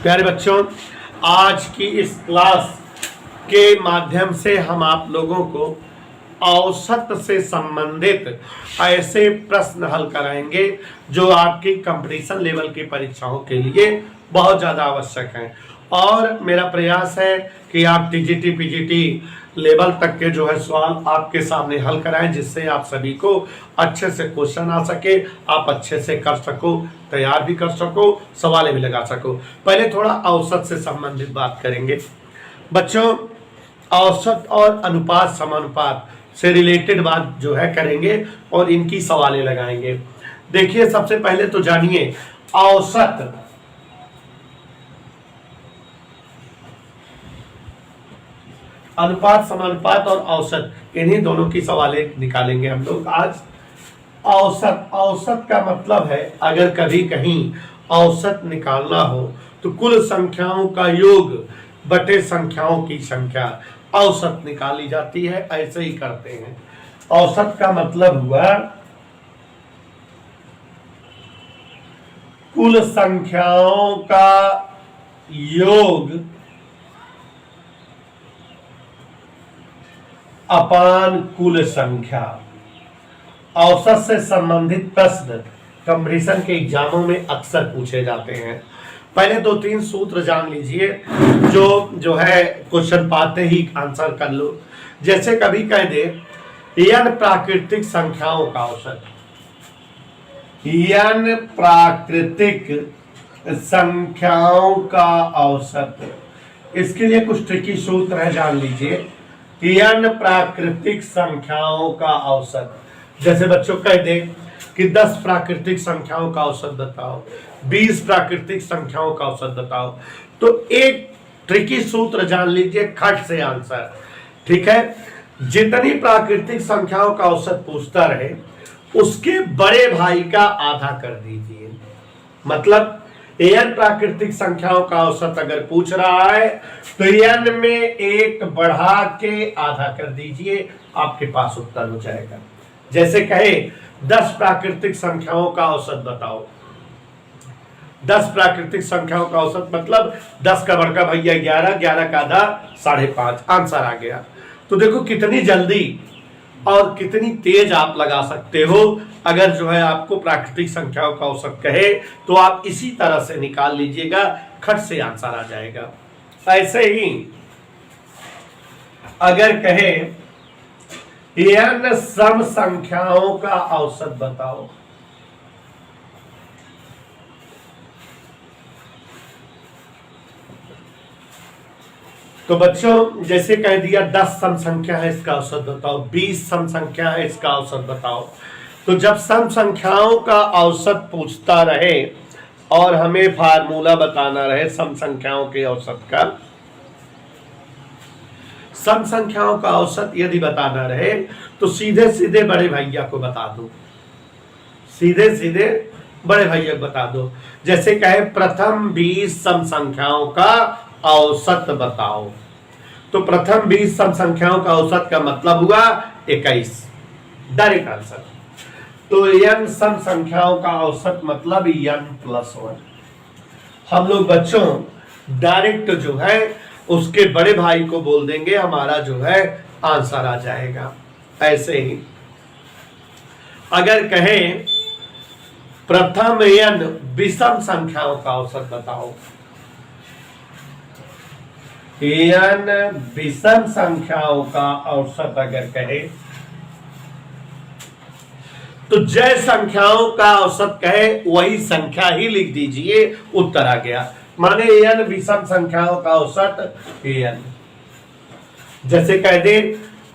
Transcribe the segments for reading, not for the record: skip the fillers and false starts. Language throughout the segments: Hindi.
प्यारे बच्चों, आज की इस क्लास के माध्यम से हम आप लोगों को औसत से संबंधित ऐसे प्रश्न हल कराएंगे जो आपकी कंपटीशन लेवल की परीक्षाओं के लिए बहुत ज़्यादा आवश्यक हैं। और मेरा प्रयास है कि आप टीजीटी पीजीटी लेवल तक के जो है सवाल आपके सामने हल कराएं, जिससे आप सभी को अच्छे से क्वेश्चन आ सके, आप अच्छे से कर सको, तैयार भी कर सको, सवालें भी लगा सको। पहले थोड़ा औसत से संबंधित बात करेंगे बच्चों। औसत और अनुपात समानुपात से रिलेटेड बात जो है करेंगे और इनकी सवालें लगाएंगे। देखिए, सबसे पहले तो जानिए औसत। अनुपात समानुपात और औसत, इन्हीं दोनों की सवालें निकालेंगे हम लोग आज। औसत, औसत का मतलब है अगर कभी कहीं औसत निकालना हो तो कुल संख्याओं का योग बटे संख्याओं की संख्या, औसत निकाली जाती है। ऐसे ही करते हैं। औसत का मतलब हुआ कुल संख्याओं का योग अपान कुल संख्या। औसत से संबंधित प्रश्न कंपटीशन के एग्जामों में अक्सर पूछे जाते हैं। पहले 2-3 सूत्र जान लीजिए जो है क्वेश्चन पाते ही आंसर कर लो। जैसे कभी कह दे n प्राकृतिक संख्याओं का औसत, n प्राकृतिक संख्याओं का औसत, इसके लिए कुछ ट्रिकी सूत्र है, जान लीजिए। n प्राकृतिक संख्याओं का औसत, जैसे बच्चों कह दे कि 10 प्राकृतिक संख्याओं का औसत बताओ, 20 प्राकृतिक संख्याओं का औसत बताओ, तो एक ट्रिकी सूत्र जान लीजिए, खट से आंसर। ठीक है, जितनी प्राकृतिक संख्याओं का औसत पूछता रहे उसके बड़े भाई का आधा कर दीजिए। मतलब n प्राकृतिक संख्याओं का औसत अगर पूछ रहा है तो n में 1 बढ़ा के आधा कर दीजिए, आपके पास उत्तर हो जाएगा। जैसे कहे 10 प्राकृतिक संख्याओं का औसत बताओ, 10 प्राकृतिक संख्याओं का औसत मतलब 10 का बड़का भैया 11, 11 का आधा 5.5, आंसर आ गया। तो देखो कितनी जल्दी और कितनी तेज आप लगा सकते हो। अगर जो है आपको प्राकृतिक संख्याओं का औसत कहे तो आप इसी तरह से निकाल लीजिएगा, खट से आंसर आ जाएगा। ऐसे ही अगर कहे n सम संख्याओं का औसत बताओ, तो बच्चों जैसे कह दिया 10 सम संख्या है इसका औसत बताओ, 20 सम संख्या है इसका औसत बताओ। तो जब सम संख्याओं का औसत पूछता रहे और हमें फार्मूला बताना रहे सम संख्याओं के औसत का, सम संख्याओं का औसत यदि बताना रहे तो सीधे सीधे बड़े भैया को बता दो, सीधे सीधे बड़े भैया को बता दो। जैसे कहे प्रथम 20 सम संख्याओं का औसत बताओ, तो प्रथम 20 सम संख्याओं का औसत का मतलब हुआ 21, डायरेक्ट आंसर। तो n सम संख्याओं का औसत मतलब n+1। हम लोग बच्चों डायरेक्ट जो है उसके बड़े भाई को बोल देंगे, हमारा जो है आंसर आ जाएगा। ऐसे ही अगर कहें प्रथम n विषम संख्याओं का औसत बताओ, n विषम संख्याओं का औसत अगर कहे तो जय संख्याओं का औसत कहे वही संख्या ही लिख दीजिए, उत्तर आ गया। माने n विषम संख्याओं का औसत n। जैसे कह दे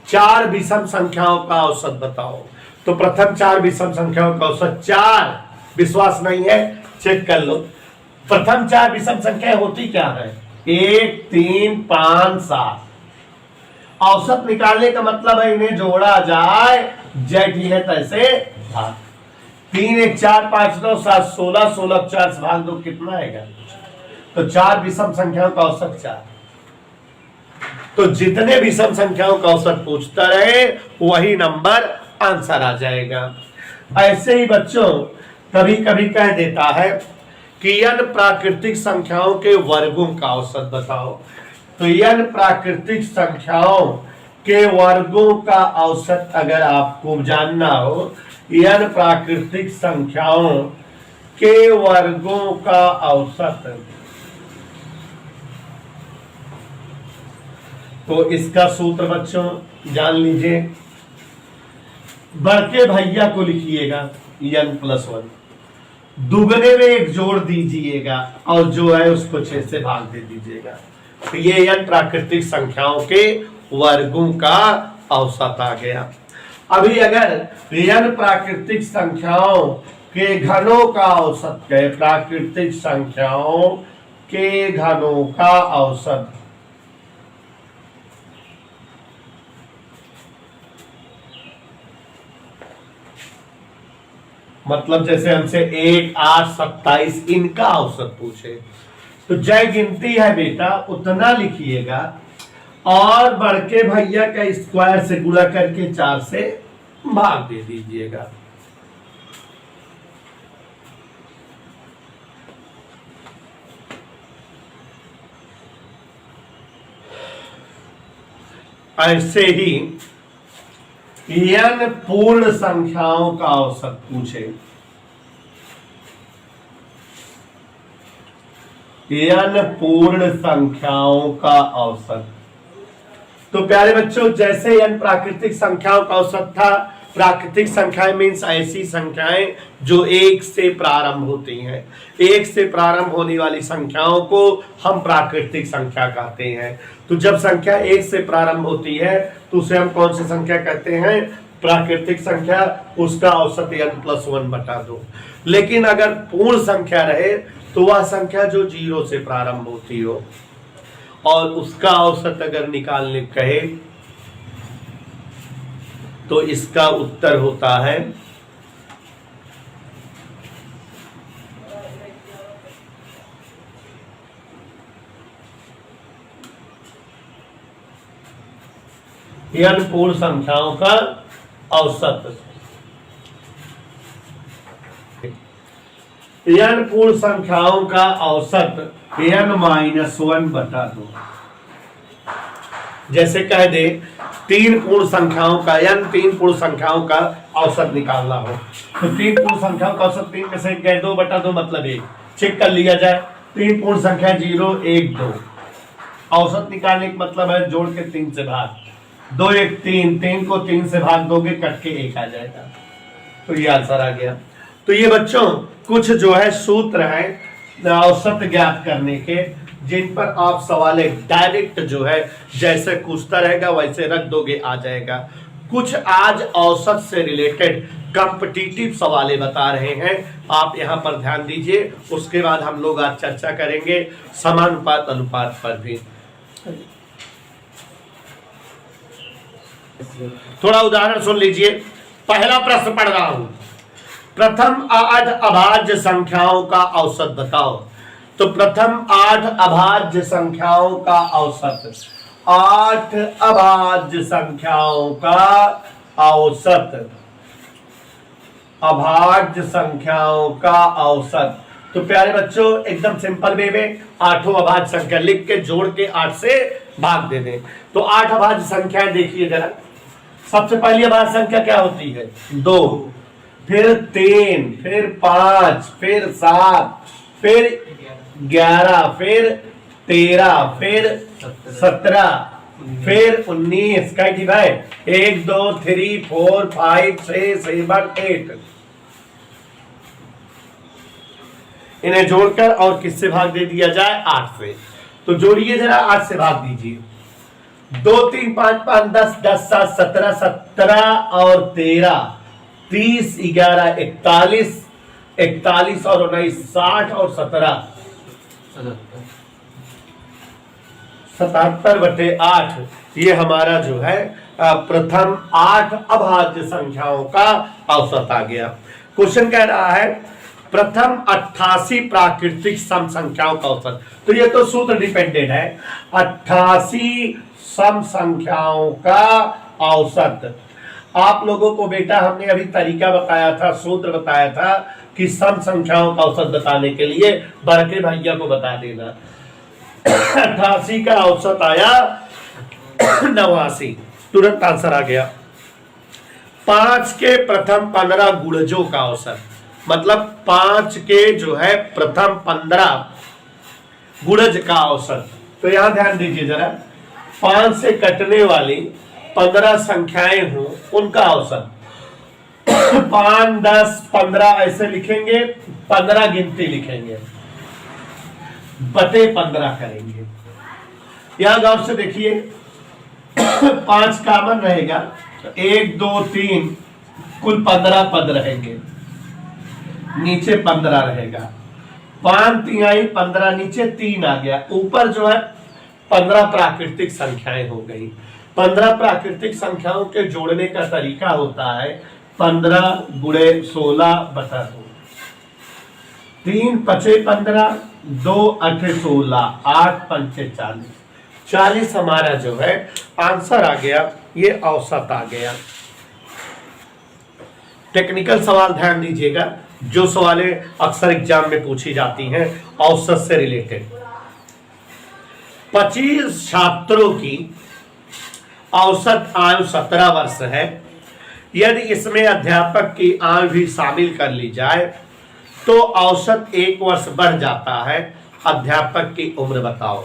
4 विषम संख्याओं का औसत बताओ, तो प्रथम 4 विषम संख्याओं का औसत 4, विश्वास नहीं है चेक कर लो। प्रथम 4 विषम संख्याएं होती क्या है? 1, 3, 5, 7। औसत निकालने का मतलब है इन्हें जोड़ा जाए, जैसी है तैसे भाग। 3, 1, 4, 5, 9, 7, 16, 16, 4 से भाग दो, कितना आएगा? तो 4 विषम संख्याओं का औसत 4। तो जितने विषम संख्याओं का औसत पूछता रहे वही नंबर आंसर आ जाएगा। ऐसे ही बच्चों कभी कभी कह देता है कि n प्राकृतिक संख्याओं के वर्गों का औसत बताओ। तो n प्राकृतिक संख्याओं के वर्गों का औसत अगर आपको जानना हो, n प्राकृतिक संख्याओं के वर्गों का औसत, तो इसका सूत्र बच्चों जान लीजिए। बड़के भैया को लिखिएगा n+1, दुगने में एक जोड़ दीजिएगा और जो है उसको 6 से भाग दे दीजिएगा। तो ये n प्राकृतिक संख्याओं के वर्गों का औसत आ गया। अभी अगर n प्राकृतिक संख्याओं के घनों का औसत कहे, प्राकृतिक संख्याओं के घनों का औसत, मतलब जैसे हमसे 1, 8, 27 इनका औसत पूछे तो जय गिनती है बेटा उतना लिखिएगा और बड़के भैया का स्क्वायर से गुणा करके 4 से भाग दे दीजिएगा। ऐसे ही n पूर्ण संख्याओं का औसत पूछे, n पूर्ण संख्याओं का औसत, तो प्यारे बच्चों जैसे n प्राकृतिक संख्याओं का औसत था, प्राकृतिक संख्याएं मीन्स ऐसी संख्याएं जो 1 से प्रारंभ होती हैं। 1 से प्रारंभ होने वाली संख्याओं को हम प्राकृतिक संख्या कहते हैं। तो जब संख्या 1 से प्रारंभ होती है तो उसे हम कौन सी संख्या कहते हैं? प्राकृतिक संख्या। उसका औसत n+1 बटा 2। लेकिन अगर पूर्ण संख्या रहे तो वह संख्या जो 0 से प्रारंभ होती हो और उसका औसत अगर निकालने कहे तो इसका उत्तर होता है n पूर्ण संख्याओं का औसत। n पूर्ण संख्याओं का औसत n-1 बटा 2। जैसे कह दे 3 पूर्ण संख्याओं का तीन पूर्ण संख्याओं का औसत निकालना हो तो 3 पूर्ण संख्याओं का औसत 3 में से 2 बटा 2 मतलब 1 चेक कर लिया जाए। 3 पूर्ण संख्या 0, 1, 2 औसत निकालने का मतलब है जोड़ के 3 से भाग, 2, 1, 3, 3 को 3 से भाग दोगे कट के 1 आ जाएगा। तो ये आंसर आ गया। तो ये बच्चों कुछ जो है सूत्र है औसत ज्ञात करने के, जिन पर आप सवाल डायरेक्ट जो है जैसे पूछता रहेगा वैसे रख दोगे आ जाएगा। कुछ आज औसत से रिलेटेड कॉम्पिटिटिव सवाल बता रहे हैं, आप यहां पर ध्यान दीजिए। उसके बाद हम लोग आज चर्चा करेंगे समानुपात अनुपात पर भी। थोड़ा उदाहरण सुन लीजिए। पहला प्रश्न पढ़ रहा हूं, प्रथम 8 अभाज्य संख्याओं का औसत बताओ। तो प्रथम 8 अभाज्य संख्याओं का औसत, 8 अभाज्य संख्याओं का औसत, अभाज्य संख्याओं का औसत। तो प्यारे बच्चों एकदम सिंपल वे में 8 अभाज्य संख्या लिख के जोड़ के 8 से भाग दे दें। तो 8 अभाज्य संख्याएं देखिए जरा। सबसे पहली अभाज्य संख्या क्या होती है? 2, फिर 3, फिर 5, फिर 7, फिर 11, फिर 13, फिर 17, फिर 19। कह भाई 1, 2, 3, 4, 5, 6, 7, 8। इन्हें जोड़कर और किससे भाग दे दिया जाए? 8 से। तो जोड़िए जरा, 8 से भाग दीजिए। 2, 3, 5, 5, 10, 10, 7, 17, 17 और 13, 30, 11, 41, 41 और 19, 60 और 17, 77/8। ये हमारा जो है प्रथम 8 अभाज्य संख्याओं का औसत आ गया। क्वेश्चन कह रहा है प्रथम 88 प्राकृतिक सम संख्याओं का औसत। तो ये तो सूत्र डिपेंडेंट है। 88 सम संख्याओं का औसत। आप लोगों को बेटा हमने अभी तरीका बताया था, सूत्र बताया था कि सम संख्याओं का औसत बताने के लिए बड़के भैया को बता देना। 88 का औसत आया 89, तुरंत आंसर आ गया। 5 के प्रथम 15 गुणजों का औसत, मतलब 5 के जो है प्रथम 15 गुणज का औसत। तो यहां ध्यान दीजिए जरा, 5 से कटने वाली 15 संख्याएं हों उनका औसत 5, 10, 15 ऐसे लिखेंगे, 15 गिनती लिखेंगे, बटे 15 करेंगे। यहां गौर से देखिए 5 कॉमन रहेगा, 1, 2, 3 कुल 15 पद रहेंगे, नीचे 15 रहेगा, 5 तिहाई 15, नीचे 3 आ गया, ऊपर जो है 15 प्राकृतिक संख्याएं हो गई। 15 प्राकृतिक संख्याओं के जोड़ने का तरीका होता है 15 गुणे 16 बटा 2, 3 पचे 15, 2 8 16, 8 पंचे 40, 40 हमारा जो है आंसर आ गया, ये औसत आ गया। टेक्निकल सवाल ध्यान दीजिएगा, जो सवालें अक्सर एग्जाम में पूछी जाती हैं औसत से रिलेटेड। 25 छात्रों की औसत आयु 17 वर्ष है। यदि इसमें अध्यापक की आयु भी शामिल कर ली जाए तो औसत 1 वर्ष बढ़ जाता है। अध्यापक की उम्र बताओ।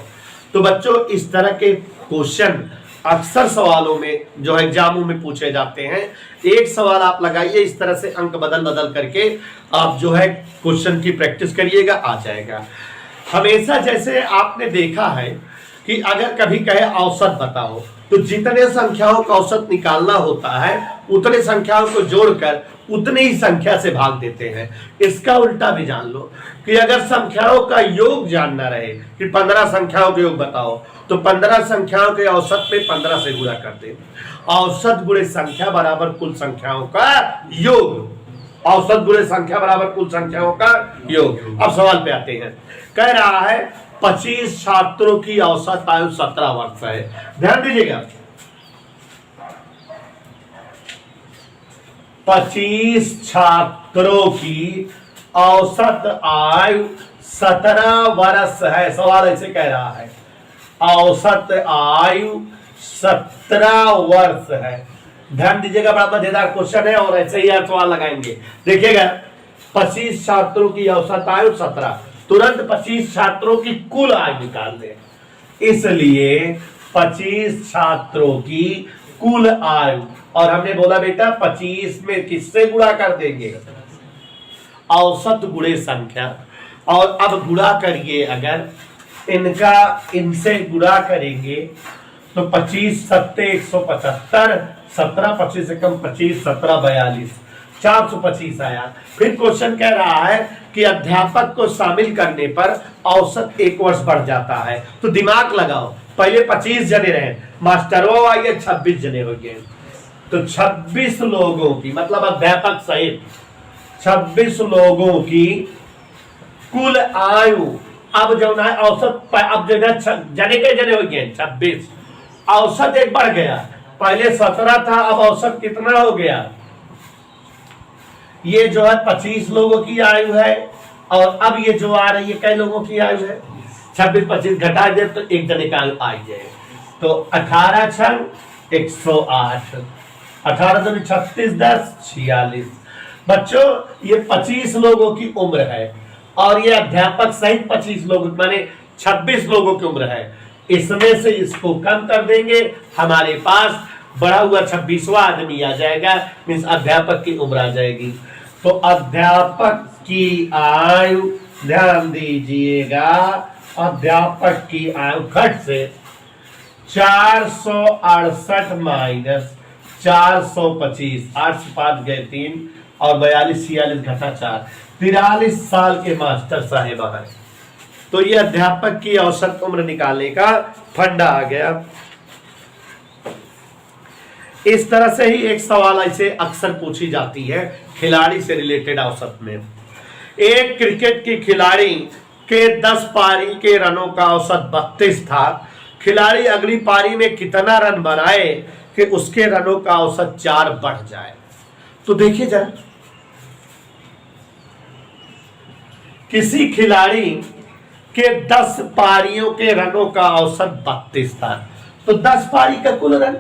तो बच्चों इस तरह के क्वेश्चन अक्सर सवालों में जो है एग्जामों में पूछे जाते हैं। एक सवाल आप लगाइए, इस तरह से अंक बदल बदल करके आप जो है क्वेश्चन की प्रैक्टिस करिएगा, आ जाएगा। हमेशा जैसे आपने देखा है कि अगर कभी कहे औसत बताओ तो जितने संख्याओं का औसत निकालना होता है उतने संख्याओं को जोड़कर उतनी ही संख्या से भाग देते हैं। इसका उल्टा भी जान लो कि अगर संख्याओं का योग जानना रहे कि 15 संख्याओं का योग बताओ तो 15 संख्याओं के औसत में 15 से गुणा कर दे। औसत गुणे संख्या बराबर कुल संख्याओं का योग। औसत गुणे संख्या बराबर कुल संख्याओं का योग। अब सवाल पे आते हैं। कह रहा है 25 छात्रों की औसत आयु 17 वर्ष है। ध्यान दीजिएगा, 25 छात्रों की औसत आयु 17 वर्ष है। सवाल ऐसे कह रहा है, औसत आयु 17 वर्ष है। ध्यान दीजिएगा, बड़ा मजेदार क्वेश्चन है और ऐसे ही आप सवाल लगाएंगे। देखिएगा 25 छात्रों की औसत आयु 17, तुरंत 25 छात्रों की कुल आयु निकाल दे। इसलिए 25 छात्रों की कुल आयु, और हमने बोला बेटा 25 में किससे गुणा कर देंगे? औसत गुणे संख्या। और अब गुणा करिए, अगर इनसे गुणा करेंगे तो 25 सत्ते 175, 17 25 से कम 25, 17 42, 425 आया। फिर क्वेश्चन कह रहा है कि अध्यापक को शामिल करने पर औसत 1 वर्ष बढ़ जाता है। तो दिमाग लगाओ, पहले 25 जने रहे, मास्टरों आइए 26 जने हो गए, तो 26 लोगों की, मतलब अध्यापक सहित 26 लोगों की कुल आयु, अब जो है औसत, अब जो है जने के जने हो गए 26, औसत 1 बढ़ गया। पहले 17 था, अब औसत कितना हो गया? ये जो है 25 लोगों की आयु है, और अब ये जो आ रही है कई लोगों की आयु है? 26 25 घटा दे तो एक जने का आयु आ जाए, तो 18 छंग 108, 18 दूनी 36, 10 46। बच्चों ये 25 लोगों की उम्र है और ये अध्यापक सहित 25 लोग माने 26 लोगों की उम्र है। इसमें से इसको कम कर देंगे, हमारे पास बढ़ा हुआ 26वां आदमी आ जाएगा, मीन्स अध्यापक की उम्र आ जाएगी। तो अध्यापक की आयु, ध्यान दीजिएगा, अध्यापक की आयु घट से 468 माइनस 425, 8 से 5 गए 3 और 42 46 घटा 4, 43 साल के मास्टर साहेब है। तो ये अध्यापक की औसत उम्र निकालने का फंडा आ गया। इस तरह से ही एक सवाल ऐसे अक्सर पूछी जाती है खिलाड़ी से रिलेटेड औसत में। एक क्रिकेट की खिलाड़ी के 10 पारी के रनों का औसत 32 था। खिलाड़ी अगली पारी में कितना रन बनाए कि उसके रनों का औसत 4 बढ़ जाए? तो देखिए जरा, किसी खिलाड़ी के 10 पारियों के रनों का औसत 32 था। तो 10 पारी का कुल रन,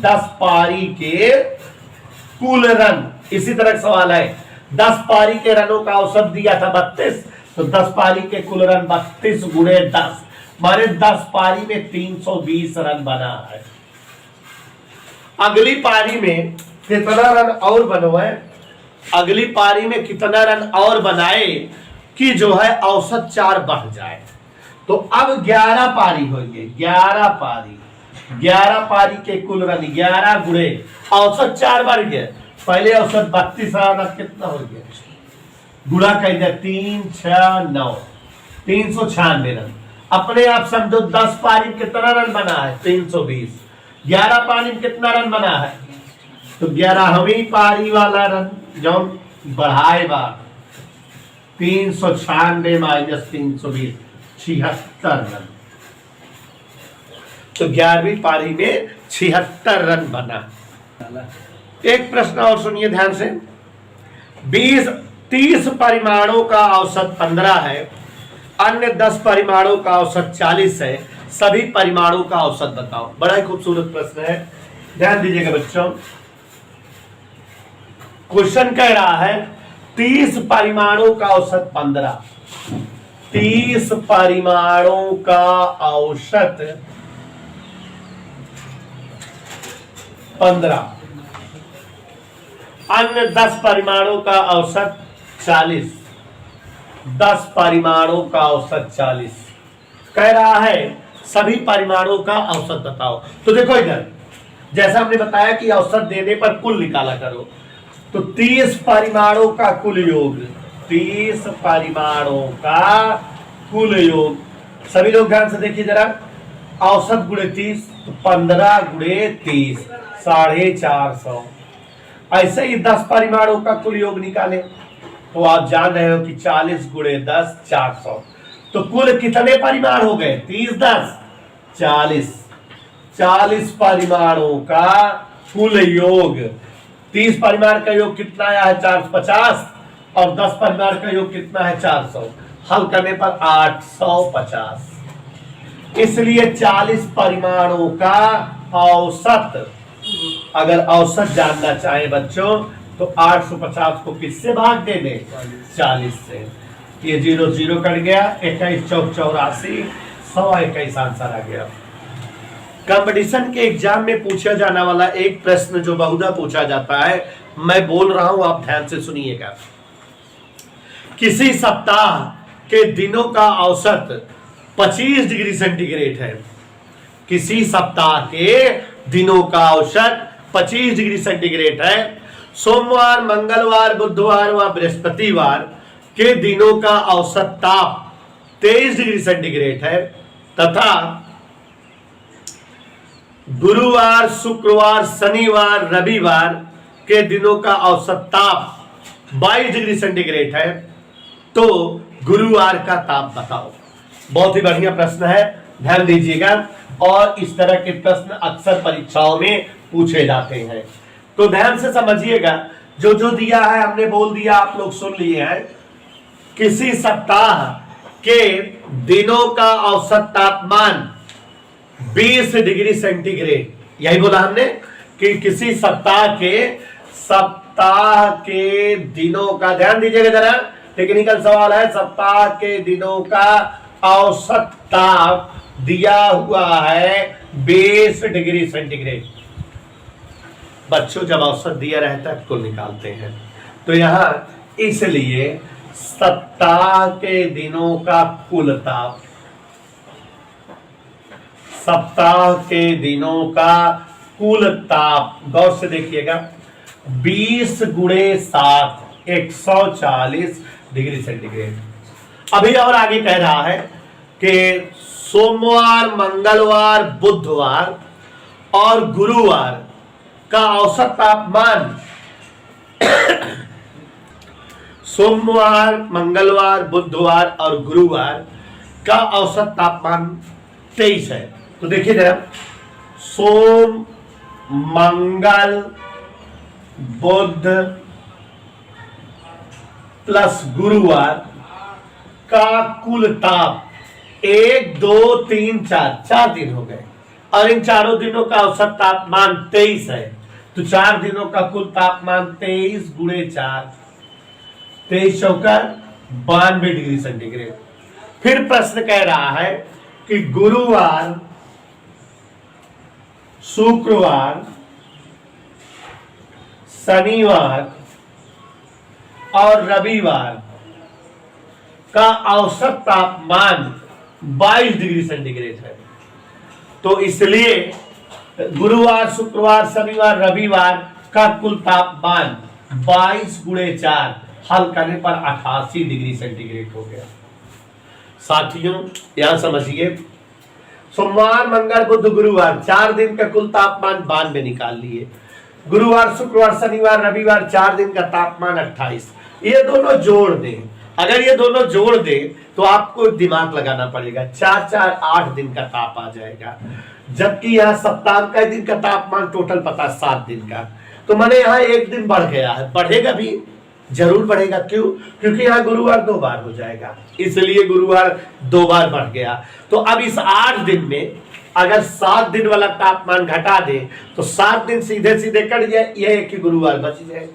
10 पारी के कुल रन, इसी तरह का सवाल है। 10 पारी के रनों का औसत दिया था 32, तो 10 पारी के कुल रन 32 गुणे 10 माने 10 पारी में 320 रन बना है। अगली पारी में कितना रन और बनवाए, अगली पारी में कितना रन और बनाए कि जो है औसत 4 बढ़ जाए। तो अब 11 पारी होंगे, 11 पारी के कुल रन 11 गुणे औसत 4 बढ़ गए। पहले औसत 32 रन, अब कितना हो गया, गुणा कर दिया 3 6 9 396 रन। अपने आप समझो 10 पारी में कितना रन बना है 320, 11 पारी में कितना रन बना है, तो 11वीं पारी वाला रन जो बढ़ाए बार 396 माइनस 320 76 रन। तो 11वीं पारी में 76 रन बना। एक प्रश्न और सुनिए ध्यान से। 30 परिमाणों का औसत 15 है, अन्य 10 परिमाणों का औसत 40 है, सभी परिमाणों का औसत बताओ। बड़ा ही खूबसूरत प्रश्न है, ध्यान दीजिएगा बच्चों। क्वेश्चन कह रहा है 30 परिमाणों का औसत 15, 30 परिमाणों का औसत 15, अन्य 10 परिमाणों का औसत 40, 10 परिमाणों का औसत 40। कह रहा है सभी परिमाणों का औसत बताओ। तो देखो इधर जैसा हमने बताया कि औसत देने पर कुल निकाला करो, तो 30 परिमाणों का कुल योग, 30 परिमाणों का कुल योग, सभी लोग ध्यान से देखिए जरा, औसत गुणे 30, तो 15 गुणे 30 450। ऐसे ही 10 परिमाणों का कुल योग निकाले तो आप जान रहे हो कि 40 गुणे 10 400। तो कुल कितने परिमाण हो गए, 30 10 40, 40 परिमाणों का कुल योग। 30 परिमाण का योग कितना आया है 450 और 10 परिमाण का योग कितना है 400, हल करने पर 850। इसलिए 40 परिमाणों का औसत, अगर औसत जानना चाहे बच्चों तो 850 को किससे भाग दे दे, 40 से। ये 0 0 कट गया, 21 चौक 84, 121 आंसर आ गया। कंपटीशन के एग्जाम में पूछा जाने वाला एक प्रश्न जो बहुधा पूछा जाता है, मैं बोल रहा हूं आप ध्यान से सुनिएगा। किसी सप्ताह के दिनों का औसत 25 डिग्री सेंटीग्रेड है, किसी सप्ताह के दिनों का औसत 25 डिग्री सेंटीग्रेड है। सोमवार, मंगलवार, बुधवार व बृहस्पतिवार के दिनों का औसत ताप 23 डिग्री सेंटीग्रेड है तथा गुरुवार, शुक्रवार, शनिवार, रविवार के दिनों का औसत ताप 22 डिग्री सेंटीग्रेड है, तो गुरुवार का ताप बताओ। बहुत ही बढ़िया प्रश्न है, ध्यान दीजिएगा। और इस तरह के प्रश्न अक्सर परीक्षाओं में पूछे जाते हैं, तो ध्यान से समझिएगा। जो जो दिया है हमने बोल दिया, आप लोग सुन लिए हैं। किसी सप्ताह के दिनों का औसत तापमान 20 डिग्री सेंटीग्रेड, यही बोला हमने कि किसी सप्ताह के दिनों का, ध्यान दीजिएगा जरा, टेक्निकल सवाल है। सप्ताह के दिनों का औसत ताप दिया हुआ है 20 डिग्री सेंटीग्रेड। बच्चों जब औसत दिया रहता है कुल निकालते हैं, तो यहां इसलिए सप्ताह के दिनों का कुल ताप, सप्ताह के दिनों का कुल ताप, गौर से देखिएगा, 20 गुणे 7 140 डिग्री सेंटीग्रेड। अभी और आगे कह रहा है कि सोमवार, मंगलवार, बुधवार और गुरुवार का औसत तापमान सोमवार, मंगलवार, बुधवार और गुरुवार का औसत तापमान 23 है। तो देखिए जरा, सोम, मंगल, बुध प्लस गुरुवार का कुल ताप 1, 2, 3, 4 दिन हो गए और इन चारों दिनों का औसत तापमान 23 है। तो 4 दिनों का कुल तापमान 23 गुणे 4, 23 चौका 92 डिग्री सेंटीग्रेड। फिर प्रश्न कह रहा है कि गुरुवार, शुक्रवार, शनिवार और रविवार का औसत तापमान 22 डिग्री सेंटीग्रेड है। तो इसलिए गुरुवार, शुक्रवार, शनिवार, रविवार का कुल तापमान 22 गुणे 4 हल करने पर 88 डिग्री सेंटीग्रेड हो गया। साथियों यहां समझिए, सोमवार, मंगल, बुध, गुरुवार 4 दिन का कुल तापमान 92 निकाल लिए। गुरुवार, शुक्रवार, शनिवार, रविवार 4 दिन का तापमान 28। ये दोनों जोड़ दें, अगर ये दोनों जोड़ दें तो आपको दिमाग लगाना पड़ेगा, 4, 4, 8 दिन का ताप आ जाएगा। जबकि यहाँ सप्ताह का दिन का तापमान टोटल पता 7 दिन का, तो मैंने यहाँ 1 दिन बढ़ गया है, बढ़ेगा भी जरूर बढ़ेगा। क्यों? क्योंकि यहाँ गुरुवार 2 बार हो जाएगा, इसलिए गुरुवार 2 बार बढ़ गया। तो अब इस 8 दिन में अगर 7 दिन वाला तापमान घटा दे तो 7 दिन सीधे सीधे कट जाए, यह एक ही गुरुवार बच जाए।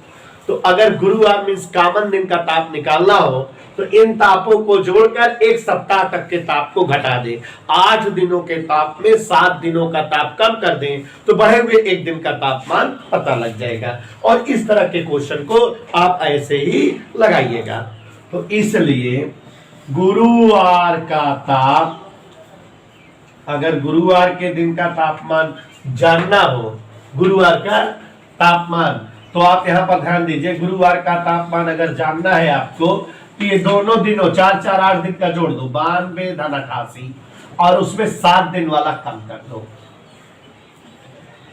तो अगर गुरुवार मीन्स कॉमन दिन का ताप निकालना हो तो इन तापों को जोड़कर एक सप्ताह तक के ताप को घटा दें। 8 दिनों के ताप में 7 दिनों का ताप कम कर दें तो बढ़े हुए 1 दिन का तापमान पता लग जाएगा। और इस तरह के क्वेश्चन को आप ऐसे ही लगाइएगा। तो इसलिए गुरुवार का ताप, अगर गुरुवार के दिन का तापमान जानना हो, गुरुवार का तापमान, तो आप यहां पर ध्यान दीजिए, गुरुवार का तापमान अगर जानना है आपको तो ये दोनों दिनों 4, 4, 8 दिन का जोड़ दो, 92 धन 88 और उसमें 7 दिन वाला कम कर दो।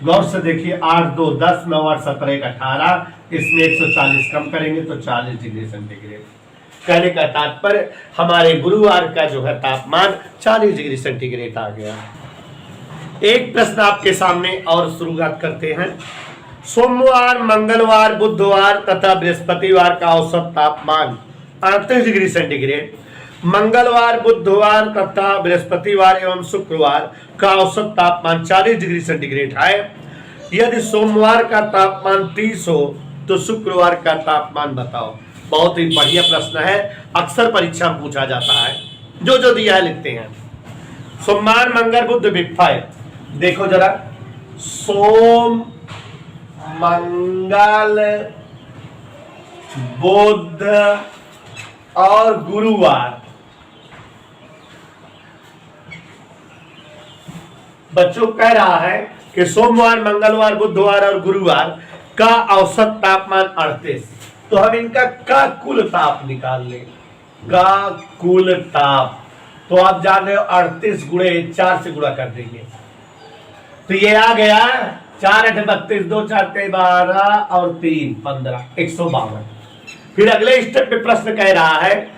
गौर से देखिए, 8, 2, 10, 9, 8, 17, 1, 18, इसमें 140 कम करेंगे तो 40 डिग्री सेंटीग्रेड। कहने का तात्पर्य हमारे गुरुवार का जो है तापमान 40 डिग्री सेंटीग्रेड आ गया। एक प्रश्न आपके सामने और शुरुआत करते हैं। सोमवार, मंगलवार, बुधवार तथा बृहस्पतिवार का औसत तापमान 38 डिग्री सेंटीग्रेड, मंगलवार, बुधवार तथा बृहस्पतिवार एवं शुक्रवार का औसत तापमान 40 डिग्री सेंटीग्रेड है। यदि सोमवार का तापमान 30 हो तो शुक्रवार का तापमान बताओ। बहुत ही बढ़िया प्रश्न है, अक्सर परीक्षा में पूछा जाता है। जो जो दिया है लिखते हैं। सोमवार, मंगल, बुध, विफय, देखो जरा, सोम, मंगल, बुध और गुरुवार, बच्चों कह रहा है कि सोमवार, मंगलवार, बुधवार और गुरुवार का औसत तापमान 38। तो हम इनका का कुल ताप निकाल लें, का कुल ताप। तो आप जान रहे हो 38 गुणे 4 से गुणा कर देंगे तो ये आ गया 4, 8, 32, 2, 4, 12 और 3, 15, 152। फिर अगले स्टेप पे प्रश्न कह रहा है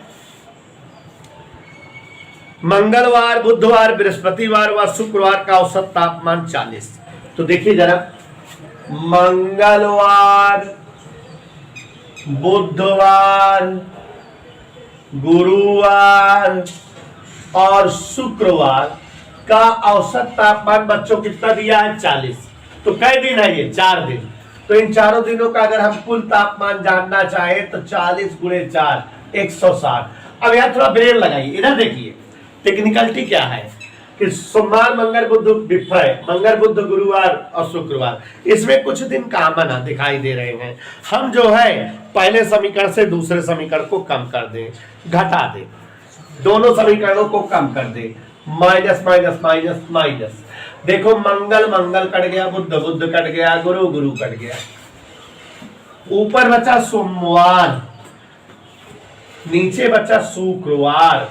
मंगलवार, बुधवार, बृहस्पतिवार व शुक्रवार का औसत तापमान 40। तो देखिए जरा, मंगलवार, बुधवार, गुरुवार और शुक्रवार का औसत तापमान बच्चों कितना दिया है? 40। तो कै दिन है ये? 4 दिन। तो इन चारों दिनों का अगर हम कुल तापमान जानना चाहे तो 40 गुणे 4, 160। अब यहाँ थोड़ा ब्रेन लगाइए, इधर देखिए टेक्निकलिटी क्या है कि सोमवार, मंगल, बुध, विफय, मंगल, बुध, गुरुवार और शुक्रवार, इसमें कुछ दिन कॉमन दिखाई दे रहे हैं। हम जो है पहले समीकरण से दूसरे समीकरण को कम कर दें, घटा दें, दोनों समीकरणों को कम कर दें, माइनस माइनस माइनस माइनस। देखो, मंगल मंगल कट गया, बुध बुध कट गया, गुरु गुरु कट गया, ऊपर बचा सोमवार, नीचे बचा शुक्रवार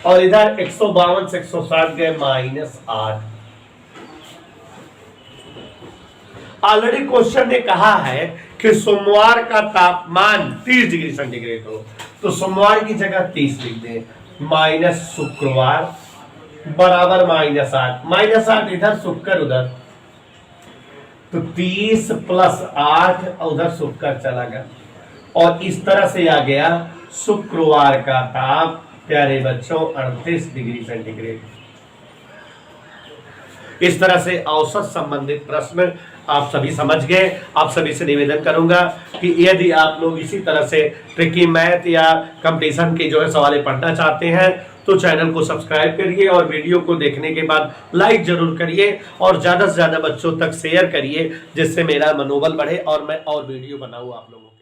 और इधर 152 से 160 गए -8। ऑलरेडी क्वेश्चन ने कहा है कि सोमवार का तापमान 30 डिग्री सेंटीग्रेड हो, तो सोमवार की जगह 30 लिख दें, माइनस शुक्रवार बराबर -8, -8 इधर शुक्र उधर, तो 30 + 8 उधर शुक्र चला गया और इस तरह से आ गया शुक्रवार का ताप प्यारे बच्चों 38 डिग्री सेंटीग्रेड। इस तरह से औसत संबंधित प्रश्न आप सभी समझ गए। आप सभी से निवेदन करूंगा कि यदि आप लोग इसी तरह से ट्रिकी मैथ या कंपटीशन के जो है सवाल पढ़ना चाहते हैं तो चैनल को सब्सक्राइब करिए और वीडियो को देखने के बाद लाइक जरूर करिए और ज्यादा से ज्यादा बच्चों तक शेयर करिए, जिससे मेरा मनोबल बढ़े और मैं और वीडियो बनाऊं आप लोगों को।